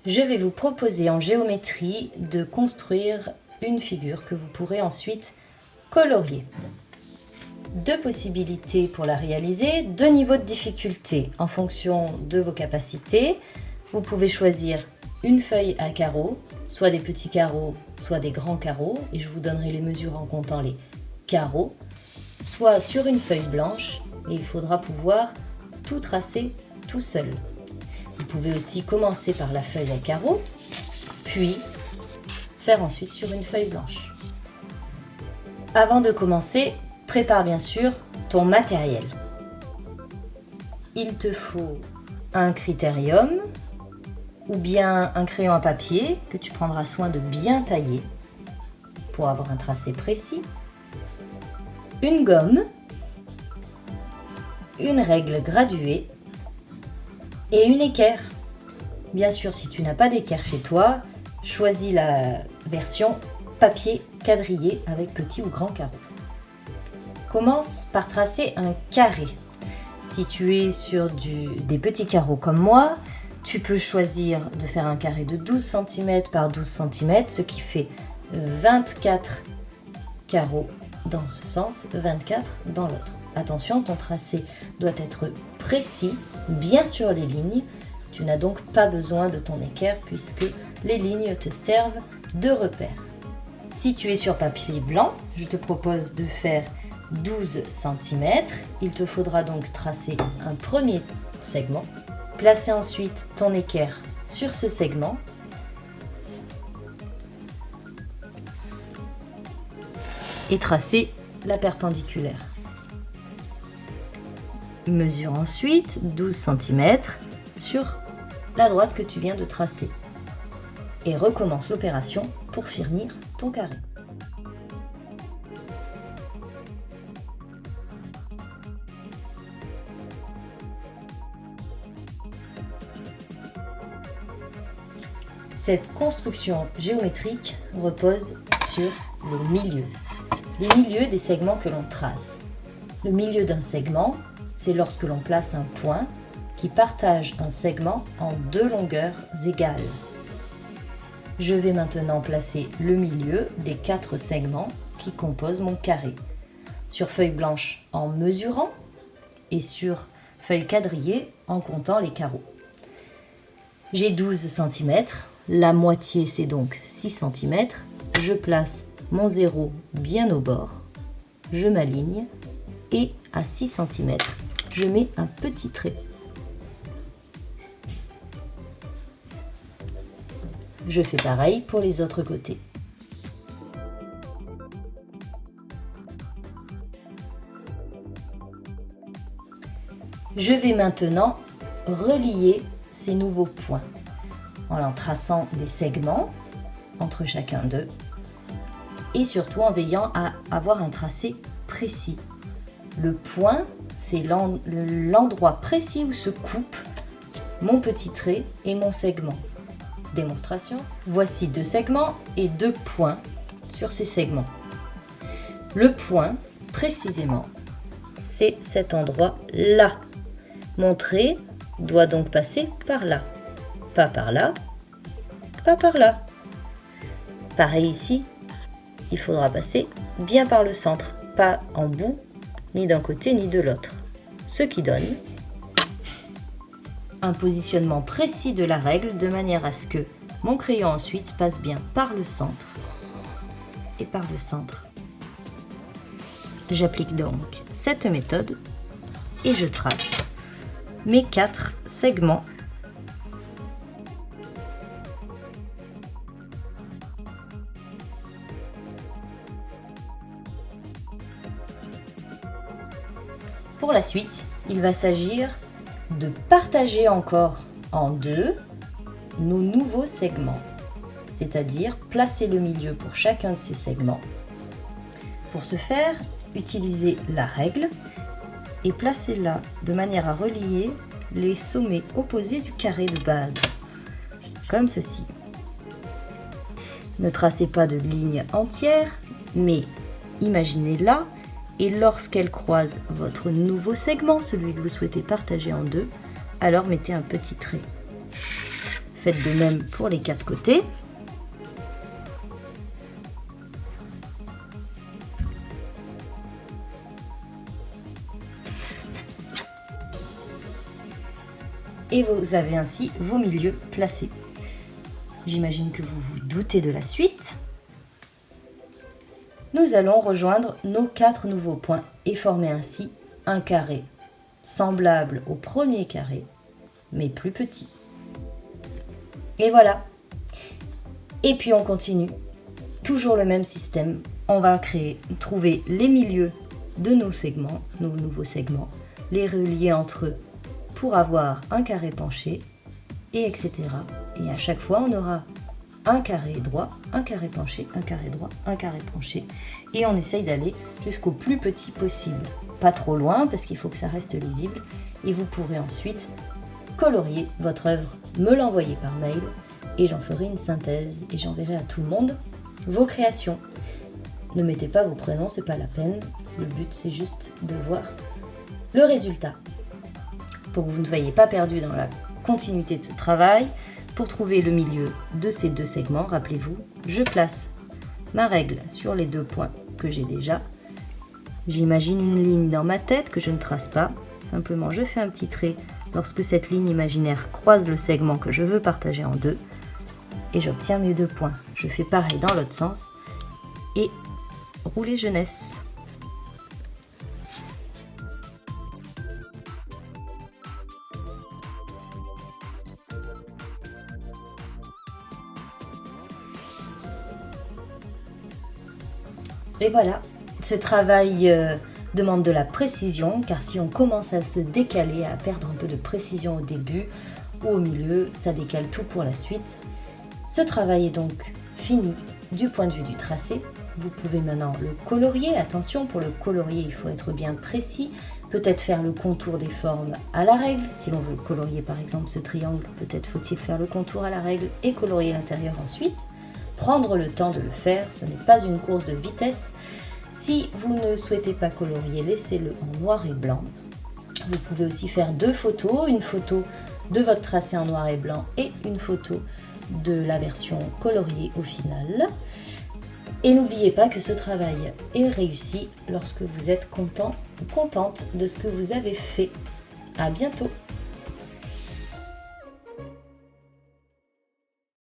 Je vais vous proposer en géométrie de construire une figure que vous pourrez ensuite colorier. Deux possibilités pour la réaliser, deux niveaux de difficulté en fonction de vos capacités. Vous pouvez choisir une feuille à carreaux, soit des petits carreaux, soit des grands carreaux, et je vous donnerai les mesures en comptant les carreaux, soit sur une feuille blanche, et il faudra pouvoir tout tracer tout seul. Vous pouvez aussi commencer par la feuille à carreaux, puis faire ensuite sur une feuille blanche. Avant de commencer, prépare bien sûr ton matériel. Il te faut un critérium ou bien un crayon à papier que tu prendras soin de bien tailler pour avoir un tracé précis, une gomme, une règle graduée et une équerre. Bien sûr, si tu n'as pas d'équerre chez toi, choisis la version papier quadrillé avec petit ou grand carreau. Commence par tracer un carré. Si tu es sur des petits carreaux comme moi, tu peux choisir de faire un carré de 12 cm par 12 cm, ce qui fait 24 carreaux dans ce sens, 24 dans l'autre. Attention, ton tracé doit être précis, bien sur les lignes. Tu n'as donc pas besoin de ton équerre puisque les lignes te servent de repère. Si tu es sur papier blanc, je te propose de faire 12 cm. Il te faudra donc tracer un premier segment. Placer ensuite ton équerre sur ce segment. Et tracer la perpendiculaire. Mesure ensuite 12 cm sur la droite que tu viens de tracer. Et recommence l'opération pour finir ton carré. Cette construction géométrique repose sur les milieux. Les milieux des segments que l'on trace. Le milieu d'un segment, c'est lorsque l'on place un point qui partage un segment en deux longueurs égales. Je vais maintenant placer le milieu des 4 segments qui composent mon carré. Sur feuille blanche en mesurant et sur feuille quadrillée en comptant les carreaux. J'ai 12 cm, la moitié c'est donc 6 cm. Je place mon zéro bien au bord, je m'aligne et à 6 cm, je mets un petit trait. Je fais pareil pour les autres côtés. Je vais maintenant relier ces nouveaux points en traçant des segments entre chacun d'eux et surtout en veillant à avoir un tracé précis. Le point, c'est l'endroit précis où se coupe mon petit trait et mon segment. Démonstration. Voici 2 segments et 2 points sur ces segments. Le point, précisément, c'est cet endroit-là. Mon trait doit donc passer par là. Pas par là, pas par là. Pareil ici, il faudra passer bien par le centre, pas en bout, ni d'un côté ni de l'autre. Ce qui donne un positionnement précis de la règle de manière à ce que mon crayon ensuite passe bien par le centre et par le centre. J'applique donc cette méthode et je trace mes 4 segments. Pour la suite, il va s'agir de partager encore en deux nos nouveaux segments, c'est-à-dire placer le milieu pour chacun de ces segments. Pour ce faire, utilisez la règle et placez-la de manière à relier les sommets opposés du carré de base, comme ceci. Ne tracez pas de ligne entière, mais imaginez-la. Et lorsqu'elle croise votre nouveau segment, celui que vous souhaitez partager en deux, alors mettez un petit trait. Faites de même pour les 4 côtés. Et vous avez ainsi vos milieux placés. J'imagine que vous vous doutez de la suite. Nous allons rejoindre nos 4 nouveaux points et former ainsi un carré semblable au premier carré, mais plus petit. Et voilà. Et puis on continue. Toujours le même système. On va trouver les milieux de nos segments, nos nouveaux segments, les relier entre eux pour avoir un carré penché, et etc. Et à chaque fois, on aura un carré droit, un carré penché, un carré droit, un carré penché. Et on essaye d'aller jusqu'au plus petit possible. Pas trop loin, parce qu'il faut que ça reste lisible. Et vous pourrez ensuite colorier votre œuvre, me l'envoyer par mail, et j'en ferai une synthèse, et j'enverrai à tout le monde vos créations. Ne mettez pas vos prénoms, c'est pas la peine. Le but, c'est juste de voir le résultat. Pour que vous ne soyez pas perdu dans la continuité de ce travail, pour trouver le milieu de ces 2 segments, rappelez-vous, je place ma règle sur les 2 points que j'ai déjà. J'imagine une ligne dans ma tête que je ne trace pas. Simplement, je fais un petit trait lorsque cette ligne imaginaire croise le segment que je veux partager en 2. Et j'obtiens mes 2 points. Je fais pareil dans l'autre sens. Et rouler jeunesse. Et voilà, ce travail demande de la précision, car si on commence à se décaler, à perdre un peu de précision au début ou au milieu, ça décale tout pour la suite. Ce travail est donc fini du point de vue du tracé. Vous pouvez maintenant le colorier. Attention, pour le colorier, il faut être bien précis. Peut-être faire le contour des formes à la règle. Si l'on veut colorier par exemple ce triangle, peut-être faut-il faire le contour à la règle et colorier l'intérieur ensuite. Prendre le temps de le faire, ce n'est pas une course de vitesse. Si vous ne souhaitez pas colorier, laissez-le en noir et blanc. Vous pouvez aussi faire 2 photos, une photo de votre tracé en noir et blanc et une photo de la version coloriée au final. Et n'oubliez pas que ce travail est réussi lorsque vous êtes content ou contente de ce que vous avez fait. À bientôt!